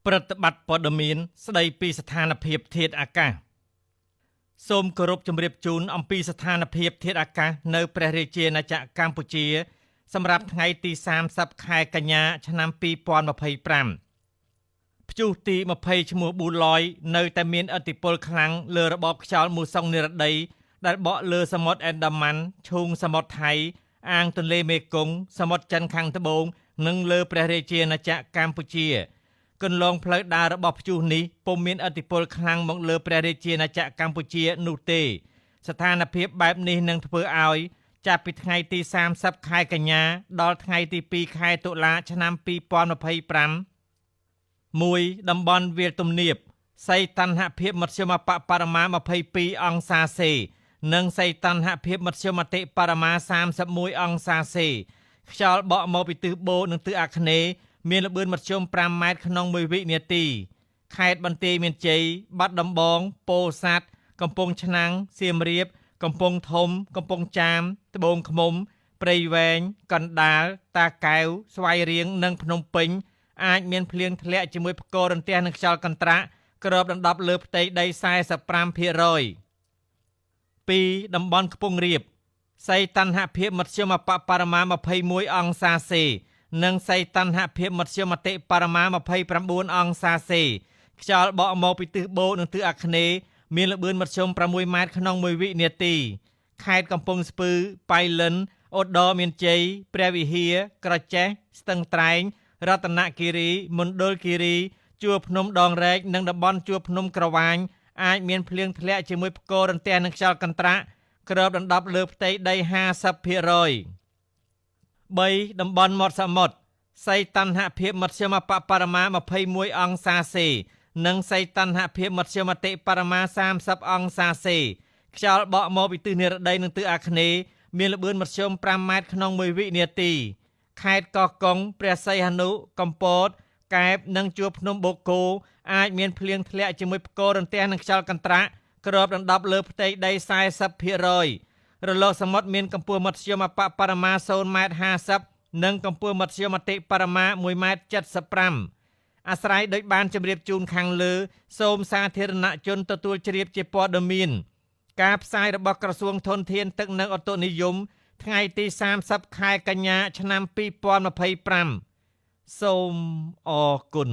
ប្រតិបត្តិព័ត៌មានស្ដីពីស្ថានភាពធាតុអាកាសសូមគោរពជម្រាបជូនអំពីស្ថានភាពធាតុអាកាសនៅព្រះរាជាណាចក្រកម្ពុជាសម្រាប់ថ្ងៃទី30ខែកញ្ញាឆ្នាំ2025ព្យុះទី20ឈ្មោះប៊ូឡយនៅតែមានឥទ្ធិពលខ្លាំងលើរបបខ្យល់មូសុងនិរតីដែលបក់លើសមុទ្រអេនដាម៉ាន់ឈូងសមុទ្រថៃអាងទន្លេមេគង្គសមុទ្រចិនខាងត្បូងនិងលើព្រះរាជាណាចក្រកម្ពុជាគន្លងផ្លូវដើររបស់ព្យុះនេះពុំមានឥទ្ធិពលខ្លាំងមកលើព្រះរាជាណាចក្រកម្ពុជានោះទេស្ថានភាពបែបនេះនឹងធ្វើឲ្យចាប់ពីថ្ងៃទី30ខែកញ្ញាដល់ថ្ងៃទី2ខែតុលាឆ្នាំ2025មួយតំបន់វាលទំនាបសីតុណ្ហភាពមធ្យមបមា22អង្សាសេនិងសីតុណ្ហភាពមធ្យមបមា31អង្សាសេខ្យល់បក់មកពីទិសបូនិងទិសអាគ្នេយ៍មានល្បឿនមធ្យម5ម៉ែត្រក្នុង1វិនាទីខេត្តបន្ទាយមានជ័យបាត់ដំបងពោធិ៍សាត់កំពង់ឆ្នាំងសៀមរាបកំពង់ធំកំពង់ចាមត្បូងឃ្មុំព្រៃវែងកណ្ដាលតាកែវស្វាយរៀងនិងភ្នំពេញអាចមានភ្លៀងធ្លាក់ជាមួយផ្គររន្ទះនិងខ្យល់កន្ត្រាក់គ្របដណ្ដប់លើផ្ទៃដី 45% 2. តំបន់ខ្ពង់រាបសីតុណ្ហភាពមធ្យមបមា21អង្សាសេនិងសីតុណ្ហភាពមធ្យមបមា29អង្សាសេខ្យល់បក់មកពីទិសបូនិងទិសអាគ្នេយ៍មានល្បឿនមធ្យម6ម៉ែត្រក្នុង1វិនាទីខេត្តកំពង់ស្ពឺប៉ៃលិនឧត្តរមានជ័យព្រះវិហារក្រចេះស្ទឹងត្រែងរតនគិរីមណ្ឌលគិរីជួរភ្នំដងរែកនិងតំបន់ជួរភ្នំក្រវាញអាចមានភ្លៀងធ្លាក់ជាមួយផ្គររន្ទះនិងខ្យល់កន្ត្រាក់គ្របដណ្ដប់លើផ្ទៃដី 50% 3. តំបន់មាត់សមុទ្រសីតុណ្ហភាពមធ្យមបមា21អង្សាសេនិងសីតុណ្ហភាពមធ្យមបមា30អង្សាសេខ្យល់បក់មកពីទិសនិរតីនិងទិសអាគ្នេយ៍មានល្បឿនមធ្យម5ម៉ែត្រក្នុង1វិនាទីខេត្តកោះកុងព្រះសីហនុកំពតកែបនិងជួរភ្នំបូកគោអាចមានភ្លៀងធ្លាក់ជាមួយផ្គររន្ទះនិងខ្យល់កន្ត្រាក់គ្របដណ្ដប់លើផ្ទៃដី 40% រលកសមុទ្រមានកម្ពស់មធ្យមបមា0.50 ម៉ែត្រនិងកម្ពស់មធ្យមបមា1.75 ម៉ែត្រអាស្រ័យដូចបានជម្រាបជូនខាងលើសូមសាធារណជនទទួលជ្រាបជាព័ត៌មានការផ្សាយរបស់ក្រសួងធនធានទឹកនិងឧតុនិយមថ្ងៃទី30ខែកញ្ញាឆ្នាំ2025សូមអរគុណ